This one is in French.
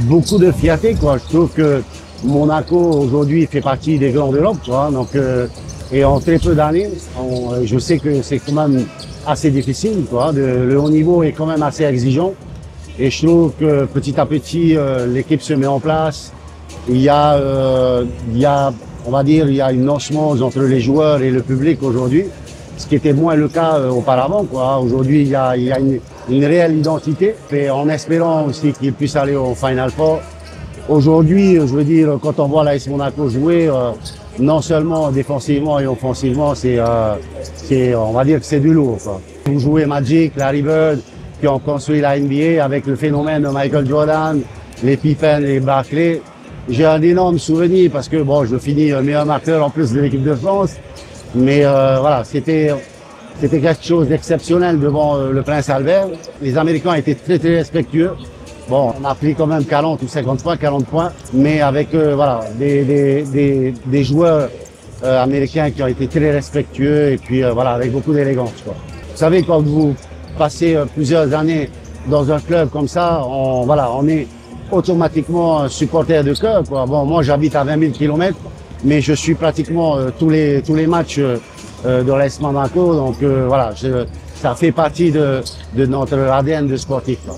beaucoup de fierté, quoi. Je trouve que Monaco aujourd'hui fait partie des grands d'Europe, quoi. Donc, et en très peu d'années, je sais que c'est quand même assez difficile, quoi. Le haut niveau est quand même assez exigeant. Et je trouve que petit à petit, l'équipe se met en place. Il y a, on va dire, il y a une osmose entre les joueurs et le public aujourd'hui, ce qui était moins le cas auparavant, quoi. Aujourd'hui, il y a une réelle identité, et en espérant aussi qu'ils puissent aller au Final Four. Aujourd'hui, je veux dire, quand on voit l'AS Monaco jouer, non seulement défensivement et offensivement, on va dire que c'est du lourd, quoi. Vous jouez Magic, Larry Bird, qui ont construit la NBA avec le phénomène de Michael Jordan, les Pippen, les Barkley. J'ai un énorme souvenir parce que bon, je finis meilleur marqueur en plus de l'équipe de France, mais voilà, c'était quelque chose d'exceptionnel devant le Prince Albert. Les Américains étaient très respectueux. Bon, on a pris quand même 40 ou 50 points, 40 points, mais avec voilà des joueurs américains qui ont été très respectueux et puis voilà, avec beaucoup d'élégance, quoi. Vous savez, quand vous passez plusieurs années dans un club comme ça, on est automatiquement supporter de cœur, quoi. Bon, moi j'habite à 20 000 km, mais je suis pratiquement tous les matchs de l'AS Monaco, donc voilà, ça fait partie de notre ADN de sportif, quoi.